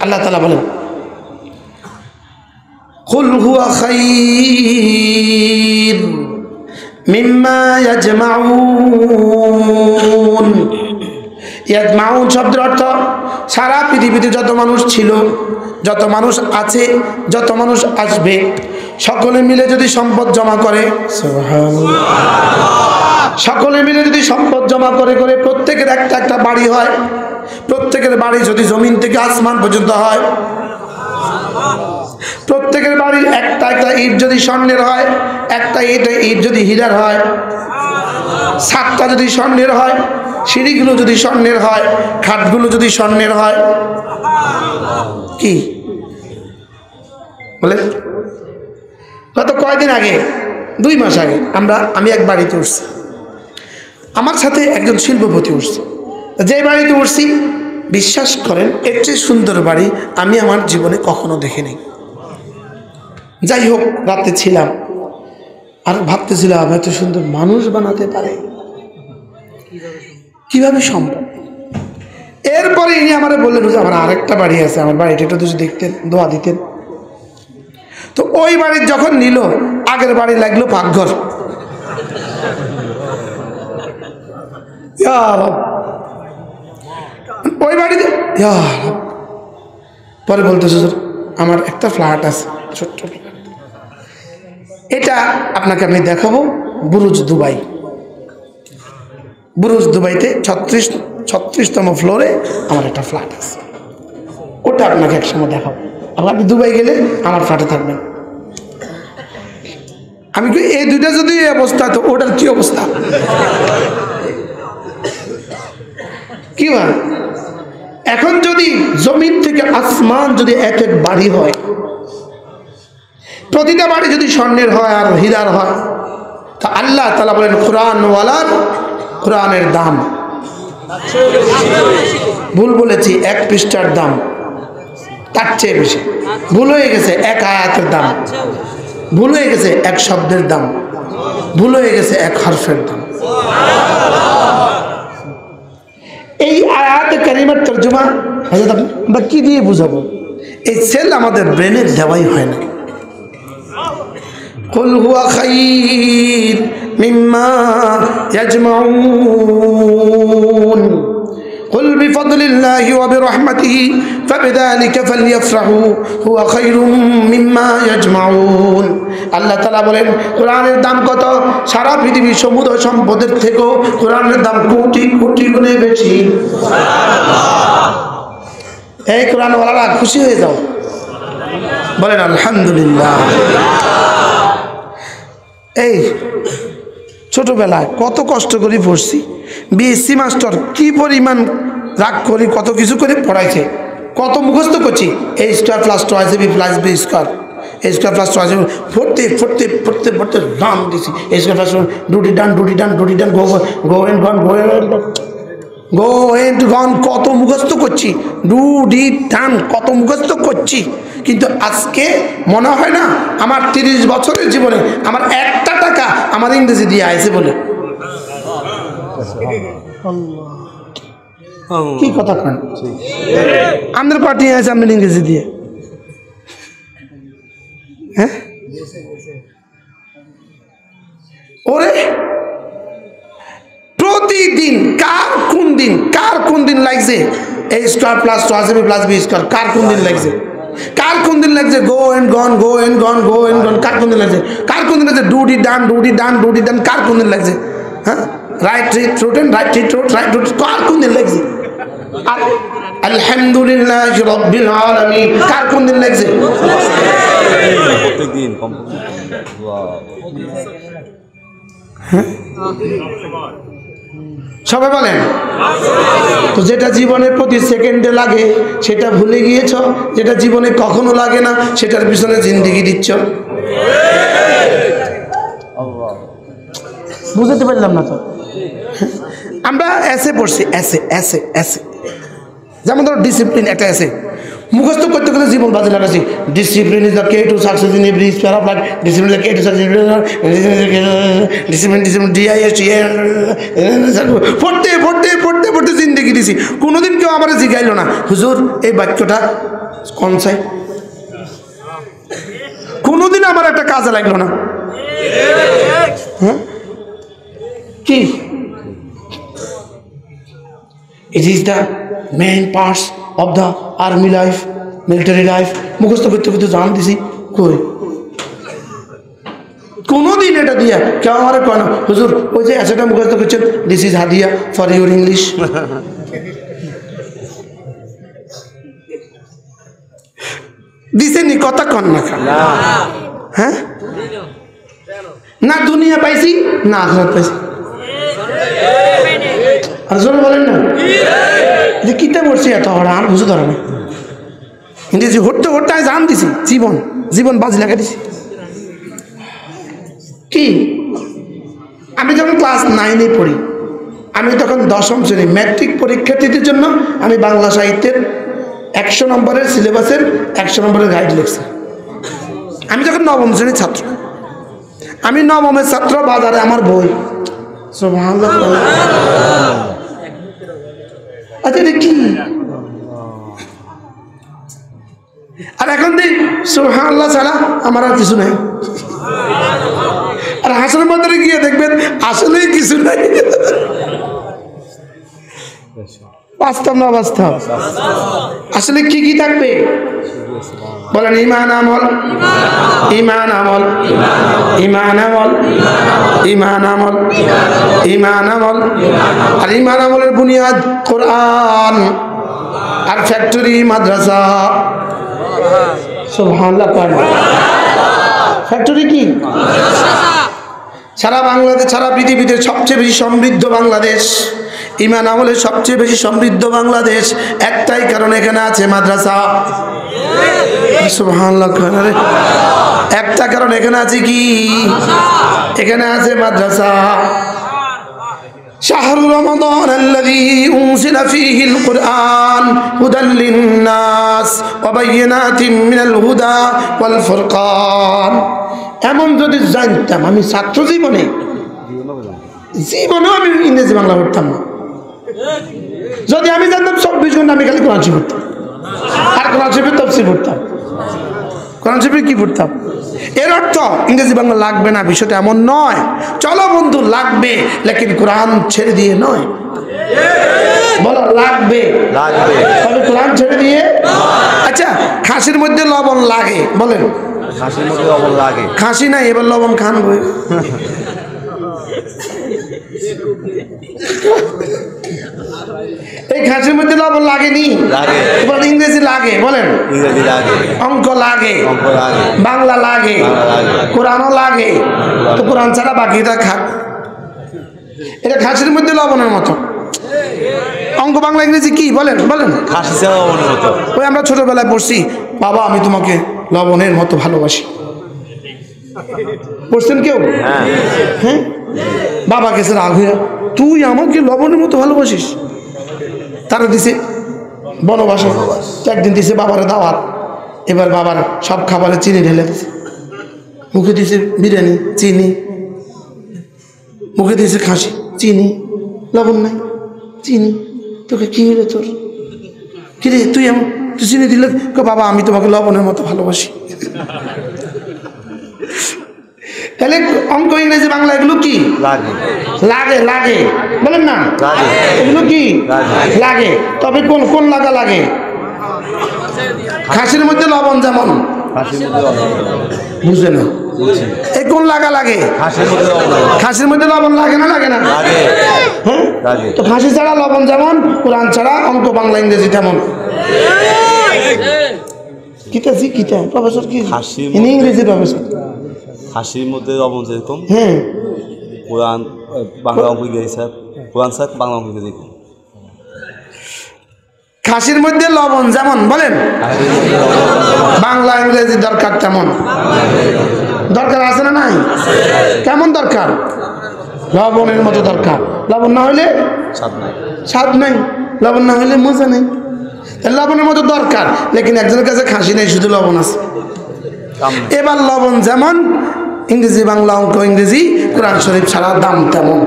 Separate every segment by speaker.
Speaker 1: আল্লাহ তাআলা বলেন কুল হুয়া খায়র মিম্মা ইয়াজমাউন। ইয়াজমাউন শব্দের অর্থ সারা পৃথিবীতে যত মানুষ ছিল, যত মানুষ আছে, যত মানুষ আসবে, সকলে মিলে যদি সম্পদ জমা করে, সকলে মিলে যদি সম্পদ জমা করে করে প্রত্যেকের একটা একটা বাড়ি হয়, প্রত্যেকের বাড়ি যদি জমিন থেকে আসমান পর্যন্ত হয়, প্রত্যেকের বাড়ির একটা একটা ইট যদি স্বর্ণের হয়, একটা ইট যদি হীরার হয়, ছাদটা যদি স্বর্ণের হয়, সিঁড়িগুলো যদি স্বর্ণের হয়, খাটগুলো যদি স্বর্ণের হয়, কি বলে? গত কয়েকদিন আগে, 2 মাস আগে আমি এক বাড়িতে উঠছি, আমার সাথে একজন শিল্পপতি উঠছে। যে বাড়িতে উঠছি, বিশ্বাস করেন এর চেয়ে সুন্দর বাড়ি আমি আমার জীবনে কখনো দেখিনি। যাই হোক, রাতে ছিলাম আর ভাবতেছিলাম এত সুন্দর মানুষ বানাতে পারে কিভাবে সম্ভব। এরপরে ইনি আমারে বললেন যে আমার আরেকটা বাড়ি আছে, আমার বাড়িটা একটু যদি দেখতেন, দোয়া দিতেন। তো ওই বাড়ির যখন নিল, আগের বাড়ি লাগলো পাকঘর। ওই বাড়িতে পরে বলতেছে আমার একটা ফ্ল্যাট আছে, ছোট্ট ফ্ল্যাট, এটা আপনাকে আমি দেখাবো, বুরুজ দুবাই। বুরুজ দুবাইতে 36তম ফ্লোরে আমার একটা ফ্ল্যাট আছে, ওটা আপনাকে একসময় দেখাবো। আপনি দুবাই গেলে আমার ফ্ল্যাটে থাকবেন। আমি কি এই দুইটা যদি এই অবস্থা, তো ওটার কি অবস্থা? কি হয় এখন যদি জমিন থেকে আসমান যদি এক এক বাড়ি হয়, প্রতিটা বাড়ি যদি স্বর্ণের হয় আর হীরার হয়, তা আল্লাহ তাআলা বলেন কোরআনওয়ালার কোরআনের দাম, ভুল বলেছি, 1 পৃষ্ঠার দাম তার চেয়ে বেশি। ভুল হয়ে গেছে 1 আয়াতের দাম, ভুল হয়ে গেছে 1 শব্দের দাম, ভুল হয়ে গেছে 1 হরফের দাম। এই আয়াতে কারিমার তরজমা আমরা কি দিয়ে বুঝাবো? এই সেল আমাদের ব্রেনের দেওয়াই হয় না। কুল হুয়া খায়র মিম্মা ইয়াজমাউন কুল বিফদলিল্লাহি ওয়া বিরহমাতিহি ফাবিযালিকা ফালইফরাহু হুয়া খায়রুম মিম্মা ইয়াজমাউন। আল্লাহ তাআলা বলেন কোরআনের দাম কত? সারা পৃথিবীর সমুদ্র সম্পদের থেকেও কোরআনের দাম কোটি কোটি গুণে বেশি। সুবহানাল্লাহ। এই কোরআনওয়ালারা খুশি হয়ে যাও, বলেন আলহামদুলিল্লাহ। এই ছোটবেলায় কত কষ্ট করে পড়ছি, বিএসসি মাস্টার কি পরিমাণ রাগ করি, কত কিছু করে পড়াইছে, কত মুখস্থ করছি। A square plus 2ab plus B square, A square plus 2ab পড়তে পড়তে পড়তে পড়তে রাম দিছি। এ স্কোয়ার প্লাস ডুটি ডান ডুটি ডান ডুটি ডান go go and gone go go and gone, কত মুখস্থ করছি, ডুডি ডান কত মুখস্থ করছি। কিন্তু আজকে মনে হয় না আমার 30 বছরের জীবনে আমার 1টা টাকা আমার ইংরেজি দিয়ে আইছে বলে। কি কথা কেন আমাদের পার্টি আছে আপনার ইংরেজি দিয়ে? হ্যাঁ ওরে প্রতিদিন কার কোন দিন লাগছে a স্কয়ার প্লাস 2ab প্লাস b স্কয়ার, কার কোন দিন লাগছে? কার কোন দিন লাগছে go and gone go and gone go and gone, কার কোন দিন লাগছে? কার কোন দিন লাগছে ডুডি ডান ডুডি ডান ডুডি ডান, কার কোন দিন লাগছে? হ্যাঁ right root and right root right root, কার কোন দিন লাগছে? আলহামদুলিল্লাহি রাব্বিল আলামিন, কার কোন দিন লাগছে? প্রত্যেকদিন সবাই বলেন তো। যেটা জীবনের প্রতি সেকেন্ডে লাগে সেটা ভুলে গিয়েছ, যেটা জীবনে কখনো লাগে না সেটার পিছনে জিন্দেগি দিচ্ছ। বুঝতে পারলাম না তো। আমরা এসে পড়ছি, এসে এসে এসে, যেমন ধরো ডিসিপ্লিন একটা এসে মুখস্থ করতে করতে জীবন বাজে লাগাচ্ছি। Discipline is the K to success in every spare of life, discipline is the K to success, discipline discipline DIS পড়তে পড়তে পড়তে পড়তে জিন্দেগি দিছি। কোনোদিন কেউ আমার জিগাইল না হুজুর এই বাক্যটা কোন চাই কোনোদিন আমার একটা কাজে লাগলো না। হ্যাঁ কি it is the main parts of the army life, military life। মুখস্থ করতে করতে জান দিছি কই কোনোদিন এটা দিয়া কেউ আমার কেন হুজুর ওই যে এসেটা মুখস্থ করছেন দিস ইজ হাদিয়া ফর ইউর ইংলিশ। দিছেনি কথা কন না হ্যাঁ না দুনিয়া পাইছি না আখিরাত পাইছি আর জোরে বলেন না যে কিতা পড়ছি এত হড়া আর বুঝে ধরে না ইংরেজি হটতে হটতে আমি জান দিছি জীবন জীবন বাজি লাগা দিছি। কি আমি যখন ক্লাস 9-এ পড়ি আমি তখন 10ম শ্রেণী ম্যাট্রিক পরীক্ষার্থীদের জন্য আমি বাংলা সাহিত্যের 100 নম্বরের সিলেবাসের 100 নম্বরের গাইড লিখছি। আমি যখন 9ম শ্রেণীর ছাত্র, আমি 9মের ছাত্র, বাজারে আমার বই সুবহানাল্লাহ। আচ্ছা এটা কি আর এখন দেখ সুবহানাল্লাহ ছাড়া আমার আর কিছু নাই। আর হাসনের মধ্যে গিয়ে দেখবেন আসলেই কিছু নাই। বাস্তব না বাস্তব আসলে কি কি থাকবে বলেন? ঈমান আমল, ঈমান আমল, ঈমান আমল, ঈমান আমল, ঈমান আমল। আর ঈমান আমলের বুনিয়াদ কোরআন আর ফ্যাক্টরি মাদ্রাসা। সুবহানাল্লাহ পড়েন। ফ্যাক্টরি কি? সারা বাংলাদেশ, সারা পৃথিবীতে সবচেয়ে বেশি সমৃদ্ধ বাংলাদেশ, ঈমান আমলের সবচেয়ে বেশি সমৃদ্ধ বাংলাদেশ একটাই কারণ এখানে আছে মাদ্রাসা। সুবহানাল্লাহ। একটা কারণ এখানে আছে কি? এখানে আছে মাদ্রাসা। শাহরু রমাদান আল্লাযী উনজিলা ফীহিল কুরআন হুদাল লিন-নাস ওয়া বায়িনাতিন মিনাল হুদা ওয়াল ফুরকান। এমন যদি জানতাম আমি ছাত্র জীবনেও আমি ইংরেজি বাংলা পড়তাম না। যদি আমি জানতাম 24 ঘন্টা আমি খালি কোরআন শরীফ পড়তাম আর কোরআন শরীফের তাফসীর পড়তাম, কোরআন শরীফের কি পড়তাম। এর অর্থ ইংরেজি বাংলা লাগবে না, বিষয়টা এমন নয়। চলো বন্ধু লাগবে, লেকিন কোরআন ছেড়ে দিয়ে নয়। বলো লাগবে, তবে কোরআন ছেড়ে দিয়ে। আচ্ছা খাসির মধ্যে লবণ লাগে, বলেন
Speaker 2: খাসির মধ্যে লবণ লাগে? খাসি
Speaker 1: নাই, এবার লবণ খান বই। এই খাসির মধ্যে লবণ লাগেনি, এবার ইংরেজি লাগে, বলেন
Speaker 2: ইংরেজি লাগে,
Speaker 1: অঙ্ক লাগে,
Speaker 2: লাগে,
Speaker 1: বাংলা লাগে, কোরআনও লাগে। তো কোরআন ছাড়া বাকিটা খাক। এটা খাসির মধ্যে লবণের মতো। অঙ্ক বাংলা ইংরেজি কি বলেন? বলেন
Speaker 2: খাসি ছাড়া লবণের মতো।
Speaker 1: ওই আমরা ছোটবেলায় পড়ছি বাবা আমি তোমাকে লবণের মতো ভালোবাসি, পড়ছেন কেউ? হ্যাঁ বাবা গেছে রাগ হয়ে, তুই আমাকে লবণের মতো ভালোবাসিস। তারা দিছে বনবাসে, একদিন দিছে বাবার দাওয়াত। এবার বাবার সব খাবারে চিনি ঢেলে দিছে, মুখে দিছে বিরিয়ানি চিনি, মুখে দিয়েছে খাসি চিনি, লবণ নাই চিনি। তোকে কি হলো তোর? কিরে তুই এমন, তুই চিনি দিলে? বাবা আমি তোমাকে লবণের মতো ভালোবাসি। তাহলে অঙ্ক ইংরেজি বাংলা এগুলো কি লাগে? লাগে বলেন না, এগুলো কি লাগে? তবে কোন কোন লাগা লাগে? খাসির মধ্যে লবণ যেমন, বুঝে না এই কোন লাগা লাগে? খাসির মধ্যে লবণ লাগে না? লাগে না? হ্যাঁ তো খাসি ছাড়া লবণ যেমন, কোরআন ছাড়া অঙ্ক বাংলা ইংরেজি তেমন। কিতাছি কিতা প্রফেসর কি? ইংরেজি প্রফেসর।
Speaker 2: খাসির মধ্যে লবণ যেরকম,
Speaker 1: হ্যাঁ
Speaker 2: কোরআন বাংলা অঙ্ক ইংরেজি স্যার, কোরআন স্যার বাংলা অঙ্ক ইংরেজি।
Speaker 1: খাসির মধ্যে লবণ যেমন, বলেন বাংলা ইংরেজি দরকার তেমন। দরকার আছে না নাই? কেমন দরকার? লবণের মতো দরকার। লবণ না হইলে স্বাদ নাই, লবণ না হইলে মজা নেই। লবণের মতো দরকার, লেকিন একজনের কাছে খাসি নেই, শুধু লবণ আছে। এবার লবণ যেমন, ইংরেজি বাংলা অঙ্ক ইংরেজি কোরআন শরীফ ছাড়া দাম তেমন।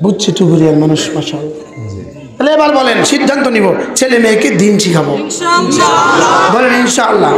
Speaker 1: বুঝছে টুকুরিয়ার মানুষ মাশাআল্লাহ। তাহলে এবার বলেন সিদ্ধান্ত নিব ছেলে মেয়েকে দিন শিখাবো, বলেন ইনশাআল্লাহ।